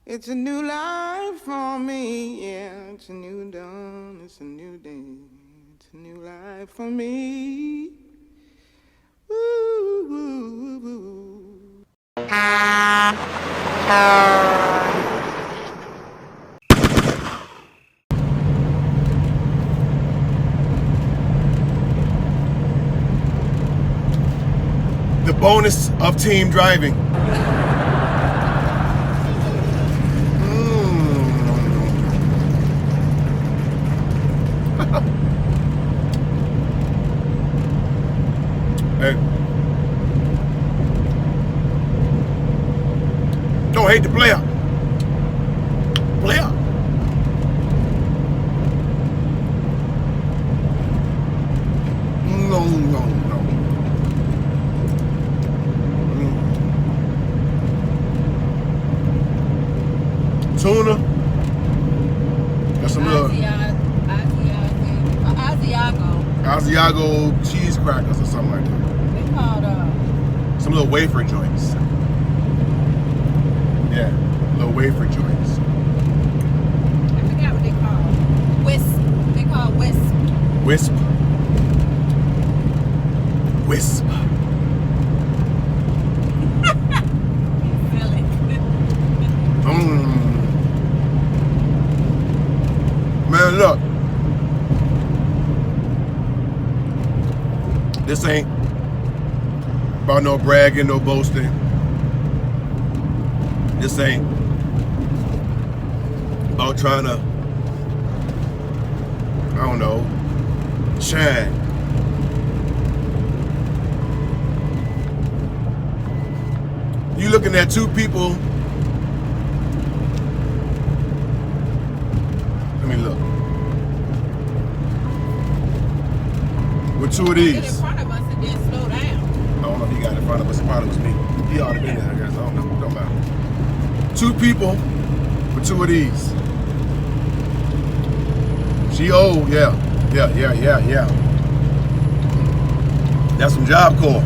It's a new life for me, yeah. It's a new dawn, it's a new day. It's a new life for me. Woo, woo, woo, woo. The bonus of team driving. Hey. Don't hate the player. Player. No. Tuna. Got some little Asiago cheese crackers or something like that. They called Some little wafer joints. Yeah, little wafer joints. I forgot what they called. Wisp. They call Wisp. Wisp. Wisp. Feel it. Man, look. This ain't about no bragging, no boasting. This ain't about trying to, I don't know, shine. You looking at two people. Let me look. With two of Get in these. front of us and then slow down. I don't know if he got in front of us. It probably was me. He ought to be there, I guess. I don't know. Don't matter. Two people with two of these. She old, yeah. That's some Job Corps.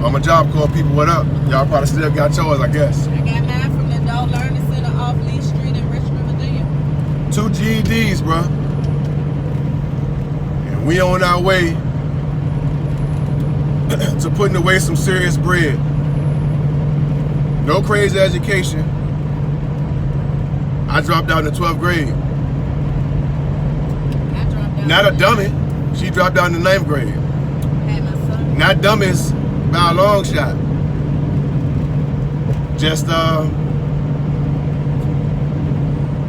All my Job Corps people, what up? Y'all probably still got yours, I guess. I got mine from the Adult Learning Center off Lee Street in Richmond, Virginia. 2 GEDs, bro. And we on our way to putting away some serious bread. No crazy education. I dropped out in the 12th grade. I dropped out. Not a dummy. She dropped out in the 9th grade. Had my son. Not dummies by a long shot. Just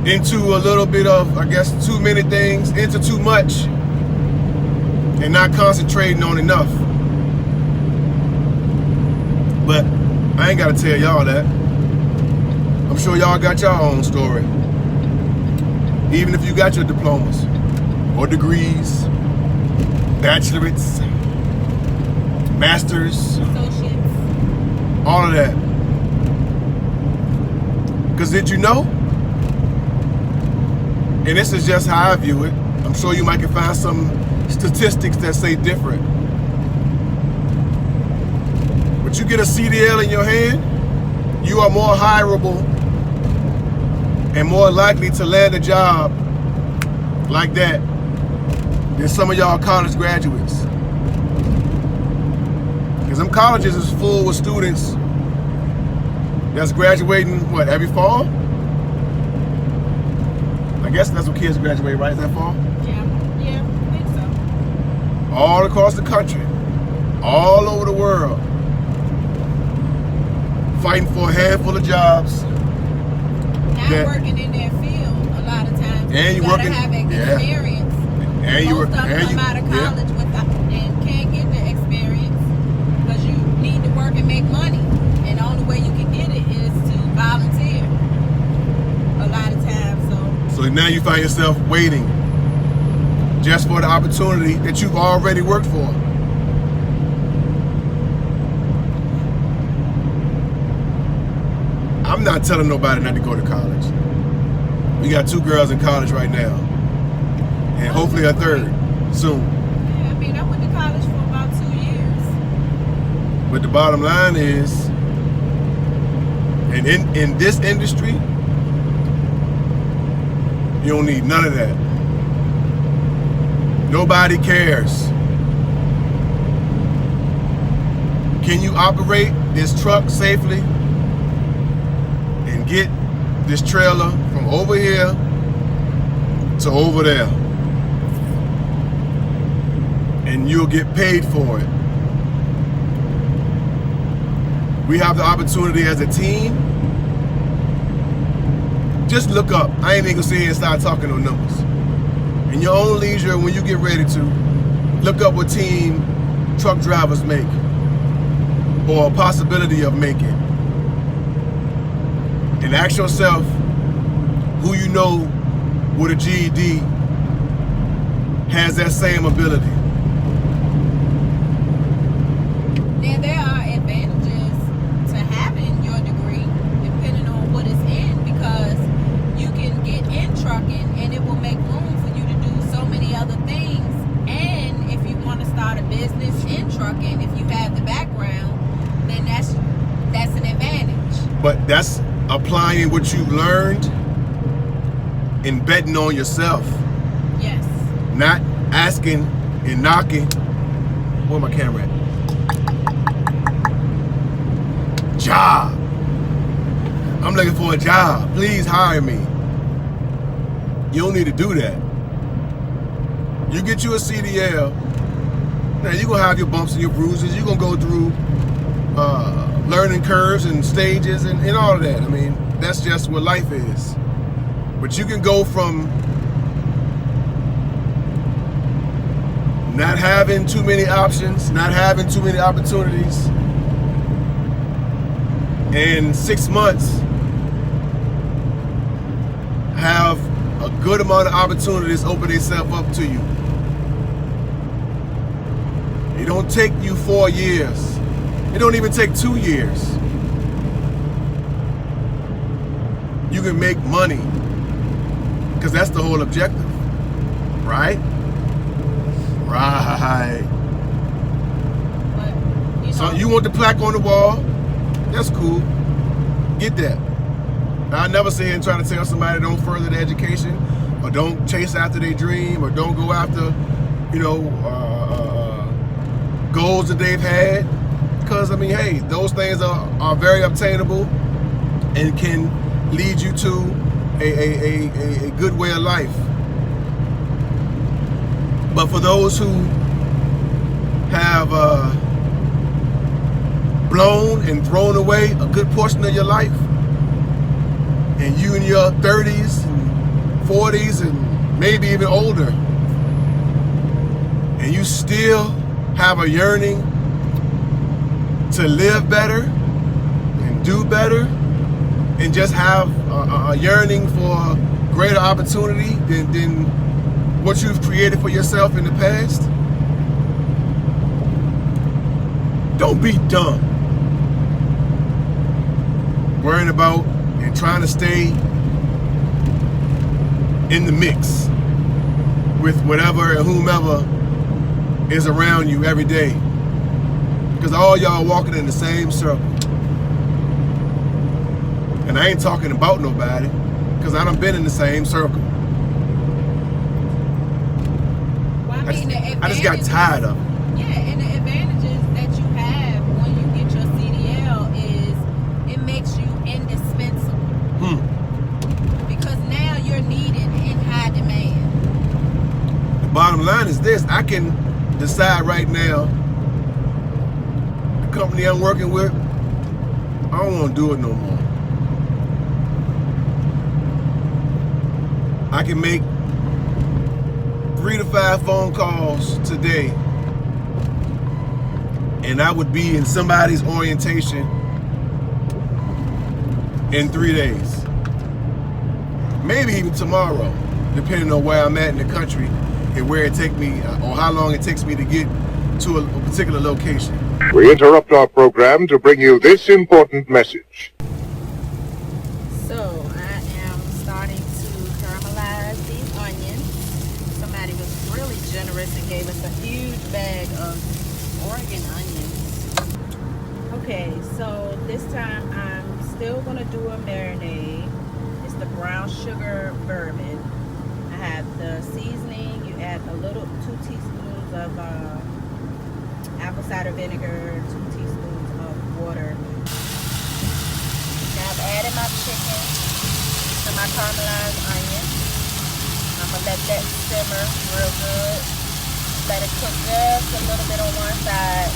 into a little bit of, I guess, too many things, into too much, and not concentrating on enough. But I ain't gotta tell y'all that. I'm sure y'all got your own story. Even if you got your diplomas or degrees, bachelorates, masters, Associates. all of that. Because did you know? And this is just how I view it. I'm sure you might can find some statistics that say different. But you get a CDL in your hand, you are more hireable and more likely to land a job like that than some of y'all college graduates. Because them colleges is full with students that's graduating, what, every fall? I guess that's what kids graduate, right? Is that fall? Yeah, I think so. All across the country, all over the world, fighting for a handful of jobs. Not working in that field a lot of times. And you gotta working, have experience. And you Most of them come out of college without, and can't get the experience because you need to work and make money. And the only way you can get it is to volunteer a lot of times. So now you find yourself waiting just for the opportunity that you've already worked for. I'm not telling nobody not to go to college. We got 2 girls in college right now. And hopefully a third soon. Yeah, I mean, I went to college for about 2 years. But the bottom line is, And in this industry, you don't need none of that. Nobody cares. Can you operate this truck safely and get this trailer from over here to over there? And you'll get paid for it. We have the opportunity as a team. Just look up. I ain't even gonna sit here and start talking no numbers. In your own leisure, when you get ready to, look up what team truck drivers make or a possibility of making. And ask yourself who you know with a GED has that same ability. Now, there are advantages to having your degree, depending on what it's in, because you can get in trucking and it will make room for you to do so many other things. And if you want to start a business in trucking, if you have the background, then that's an advantage. But that's applying what you've learned and betting on yourself. Yes. Not asking and knocking. Where my camera at? Job. I'm looking for a job. Please hire me. You don't need to do that. You get you a CDL. Now you're gonna have your bumps and your bruises. You're gonna go through learning curves and stages and all of that. I mean, that's just what life is. But you can go from not having too many options, not having too many opportunities, in 6 months have a good amount of opportunities open themselves up to you. It don't take you 4 years. It don't even take 2 years. You can make money because that's the whole objective, right? Right. But, So you want the plaque on the wall? That's cool. Get that. I never sit here and try to tell somebody don't further their education or don't chase after their dream or don't go after, goals that they've had. Because, I mean, hey, those things are very obtainable and can lead you to a good way of life. But for those who have blown and thrown away a good portion of your life, and you in your 30s and 40s and maybe even older, and you still have a yearning to live better and do better and just have a yearning for greater opportunity than what you've created for yourself in the past, don't be dumb worrying about and trying to stay in the mix with whatever and whomever is around you every day, because all y'all walking in the same circle. And I ain't talking about nobody, because I done been in the same circle. well, I mean, I just got tired of it. Yeah, and the advantages that you have when you get your CDL is it makes you indispensable. Because now you're needed in high demand. The bottom line is this: I can decide right now, the company I'm working with, I don't want to do it no more. I can make 3 to 5 phone calls today, and I would be in somebody's orientation in 3 days. Maybe even tomorrow, depending on where I'm at in the country and where it takes me, or how long it takes me to get to a particular location. We interrupt our program to bring you this important message. So I am starting to caramelize these onions. Somebody was really generous and gave us a huge bag of Oregon onions. Okay, so this time I'm still gonna do a marinade. It's the brown sugar bourbon. I have the seasoning. You add a little 2 teaspoons of apple cider vinegar, 2 teaspoons of water. Now I've added my chicken to my caramelized onion. I'm gonna let that simmer real good. Let it cook just a little bit on one side,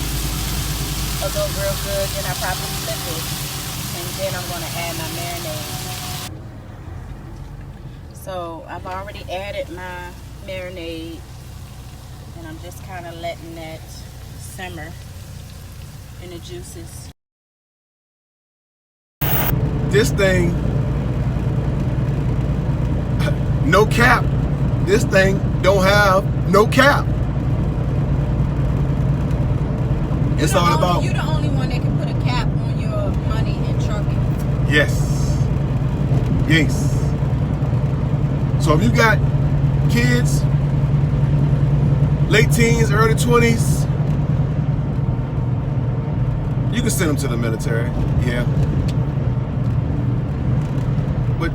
a little real good. Then I probably flip it, and then I'm gonna add my marinade. So I've already added my marinade, and I'm just kind of letting that simmer in the juices. This thing, no cap. This thing don't have no cap. It's all about. You're the only one that can put a cap on your money in trucking. Yes. Yes. So if you got kids, late teens, early 20s, you can send them to the military. Yeah. But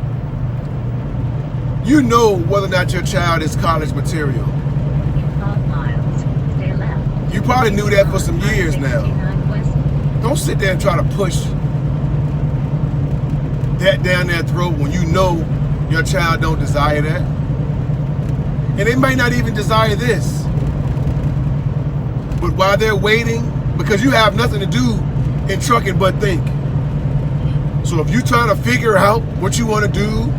you know whether or not your child is college material. In 5 miles, stay left. You probably knew that for some years now. Don't sit there and try to push that down their throat when you know your child don't desire that. And they might not even desire this. But while they're waiting, because you have nothing to do in trucking but think. So if you're trying to figure out what you want to do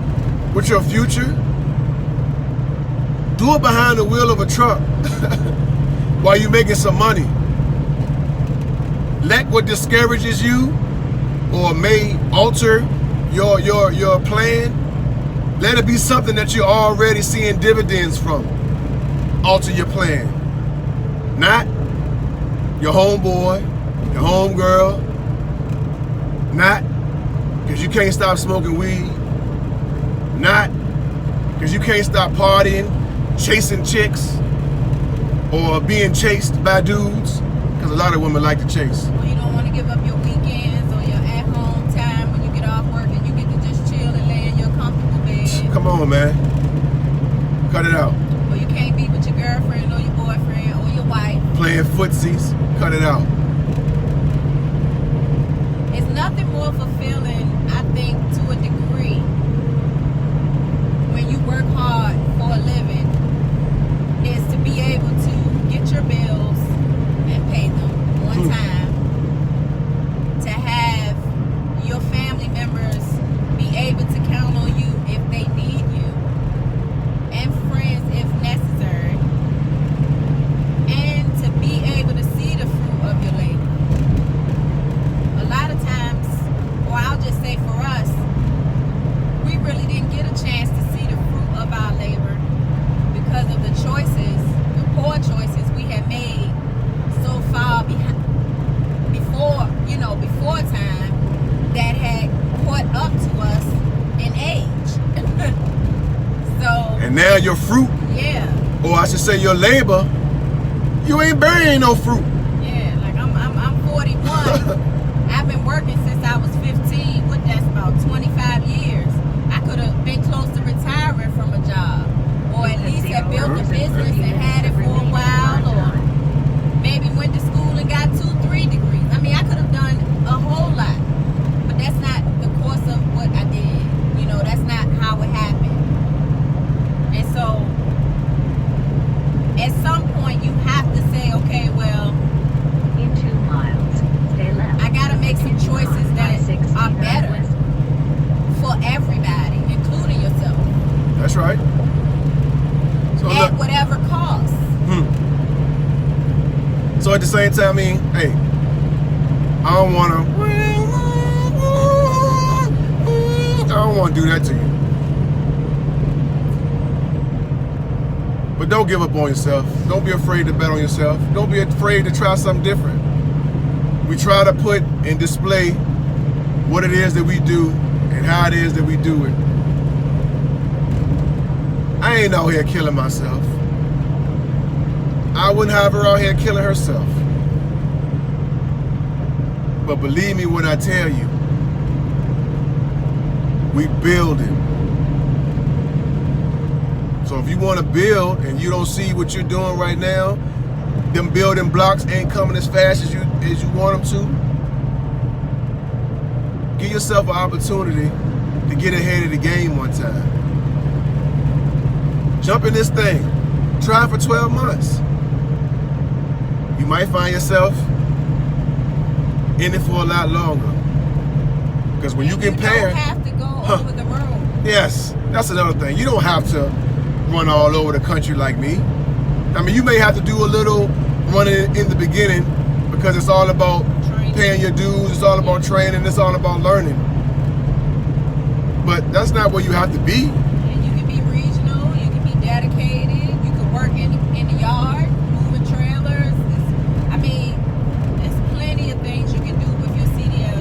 with your future, do it behind the wheel of a truck while you're making some money. Let what discourages you or may alter your plan, let it be something that you're already seeing dividends from. Alter your plan. Not your homeboy, your homegirl, not because you can't stop smoking weed, not because you can't stop partying, chasing chicks, or being chased by dudes, because a lot of women like to chase. Well, you don't want to give up your weekends or your at-home time when you get off work and you get to just chill and lay in your comfortable bed. Come on, man. Cut it out. Or you can't be with your girlfriend or your boyfriend or your wife. Playing footsies. Cut it out. It's nothing more fulfilling, I think, to a degree, when you work hard for a living, is to be able to get your bills and pay them one time. To have your family members be able to count on you if they need you, and friends if necessary, and to be able to see the fruit of your labor. A lot of times, or I'll just say for us, we really didn't get a chance to see the fruit of our labor because of the choices, the poor choices we had made so far before time, that had caught up to us in age. So. And now your fruit, Yeah. or I should say your labor, you ain't burying no fruit. Yeah, like I'm 41. I've been working since I was 15. What, that's about 25 years. I could have been close to retiring from a job, or at least have built a business and had it for a while, or maybe went to school and got 2-3 degrees. I mean, I could have done a whole lot, but that's not the course of what I did. You know, that's not how it happened. And so, at some point, you have to say, okay, well, In 2 miles, stay left. I gotta make some choices that are better for everybody, including yourself, That's right. So at look, whatever cost. so at the same time, I mean, hey, I don't want to do that to you. But don't give up on yourself. Don't be afraid to bet on yourself. Don't be afraid to try something different. We try to put and display what it is that we do and how it is that we do it. I ain't out here killing myself. I wouldn't have her out here killing herself. But believe me when I tell you, We building. So if you want to build and you don't see what you're doing right now, them building blocks ain't coming as fast as you want them to. Give yourself an opportunity to get ahead of the game one time. Jump in this thing. Try it for 12 months. You might find yourself in it for a lot longer. Because when you compare, you don't have to go over the road. Yes, that's another thing. You don't have to run all over the country like me. I mean, you may have to do a little running in the beginning because it's all about paying your dues, it's all about training, it's all about learning. But that's not where you have to be. And you can be regional, you can be dedicated, you can work in the yard, moving trailers. I mean, there's plenty of things you can do with your CDL.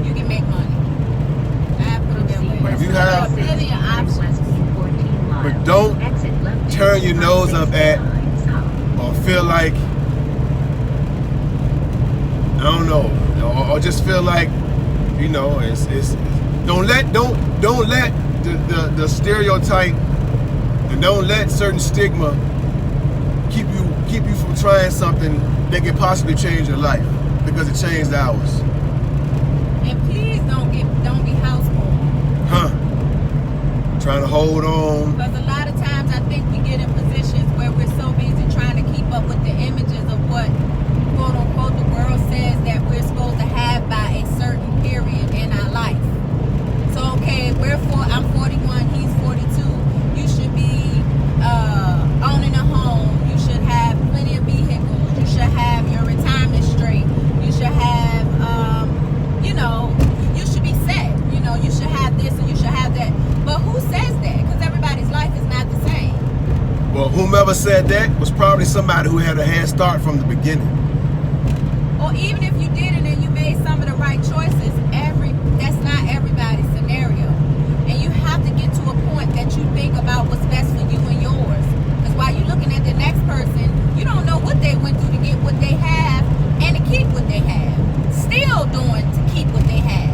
You can make money. I put it that way. But if you have, plenty of options. but don't turn your nose up at or feel like, I don't know, or just feel like, you know, it's don't let the stereotype and don't let certain stigma keep you from trying something that could possibly change your life, because it changed ours. And please don't be housebound. Trying to hold on. Because a lot of times I think we get in positions where we're so busy trying to keep up with the images of what, quote unquote, the world says that we're supposed to have by a certain period in our life. So, okay, I'm 41, he's 42. You should be owning a home. You should have plenty of vehicles. You should have your retirement straight. You should have, you should be set. You should have this and you should have that. But who says that? Because everybody's life is not the same. Well, whomever said that was probably somebody who had a head start from the beginning. Or even if you didn't and you made some of the right choices, that's not everybody's scenario. And you have to get to a point that you think about what's best for you and yours. Because while you're looking at the next person, you don't know what they went through to get what they have and to keep what they have. Still doing to keep what they have.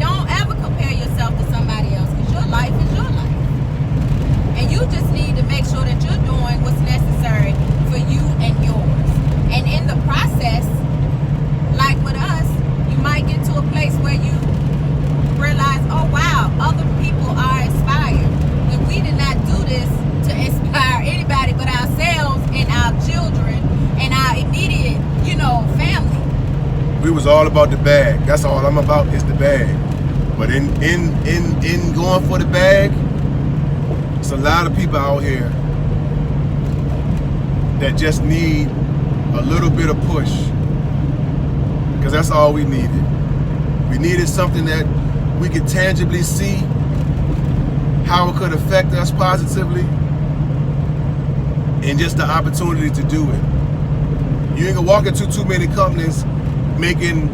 Don't ever compare yourself to somebody else, because your life is your life. And you just need to make sure that you're doing what's necessary for you and yours. And in the process, like with us, you might get to a place where you realize, oh wow, other people are inspired. And we did not do this to inspire anybody but ourselves and our children and our immediate, family. We was all about the bag. That's all I'm about, is the bag. But in going for the bag, it's a lot of people out here that just need a little bit of push, because that's all we needed. We needed something that we could tangibly see how it could affect us positively, and just the opportunity to do it. You ain't gonna walk into too many companies making,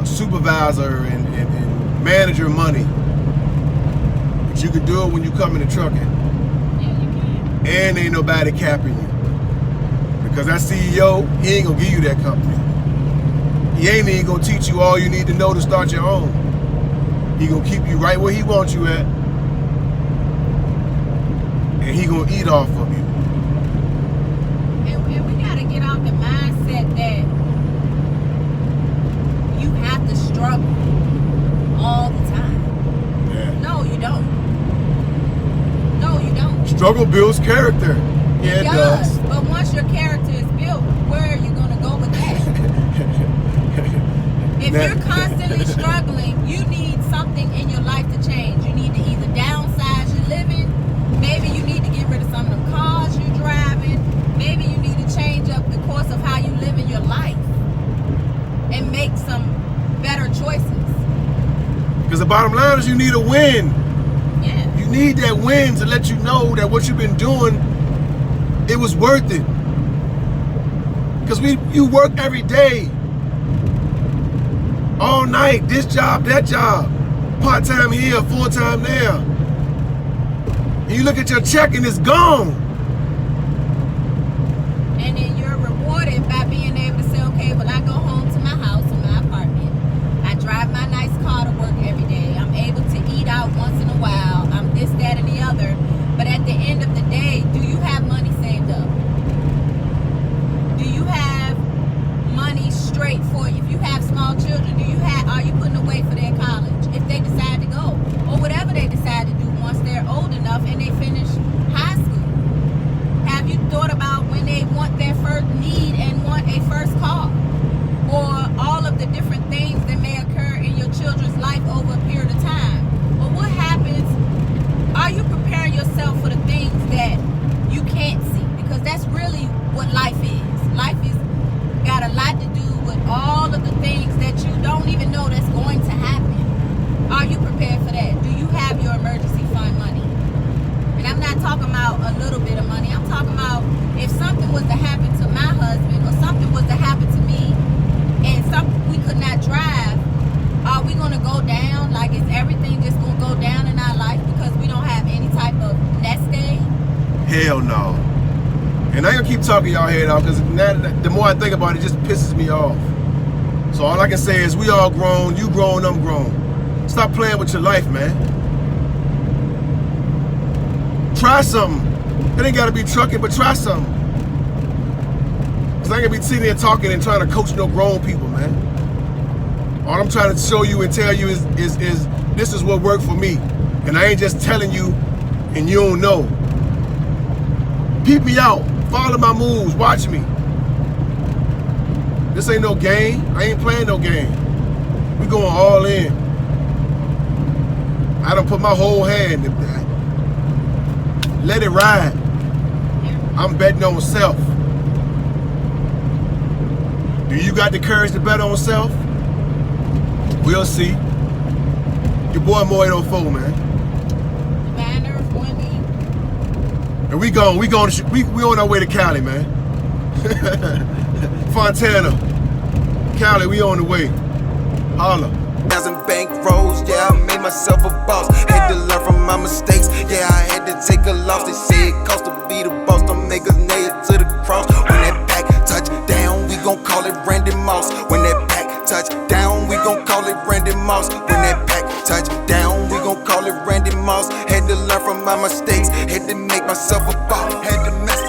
supervisor and manager money, but you can do it when you come into trucking. Yeah, you can. And ain't nobody capping you, because that CEO, he ain't gonna give you that company. He ain't even gonna teach you all you need to know to start your own. He gonna keep you right where he wants you at, and he gonna eat off of you. And we gotta get out the mindset that you have to struggle all the time. Yeah. No, you don't. No, you don't. Struggle builds character. Yeah, it does. But once your character is built, where are you gonna go with that? If you're constantly struggling, you need something in your life to change. You need to either downsize your living. Maybe you need to get rid of some of the cars you're driving. Maybe you need to change up the course of how you live in your life and make some better choices. Because the bottom line is you need a win. Yeah. You need that win to let you know that what you've been doing, it was worth it. Because you work every day, all night, this job, that job, part-time here, full-time there. And you look at your check and it's gone. And then you're rewarded by being able to say, okay, well, I go home to my house or my apartment. I drive my no. And I ain't gonna keep talking y'all head off, because the more I think about it, it just pisses me off. So all I can say is we all grown, you grown, I'm grown. Stop playing with your life, man. Try something. It ain't gotta be trucking, but try something. Cause I ain't gonna be sitting there talking and trying to coach no grown people, man. All I'm trying to show you and tell you is this is what worked for me. And I ain't just telling you and you don't know. Peep me out. Follow my moves. Watch me. This ain't no game. I ain't playing no game. We going all in. I done put my whole hand in that. Let it ride. I'm betting on self. Do you got the courage to bet on self? We'll see. Your boy Mo 804, man. And we on our way to Cali, man. Fontana, Cali, we on the way. Holla. Thousand bank rolls, yeah, I made myself a boss. Had to learn from my mistakes, yeah, I had to take a loss. They say it costs to be the boss, don't make us nail to the cross. When that back touch down, we gon' call it Randy Moss. When that back touch down, we gon' call it Randy Moss. When that back touch down, we gon' call it Randy Moss. Had to learn from my mistakes, had to make myself a boss, had to mess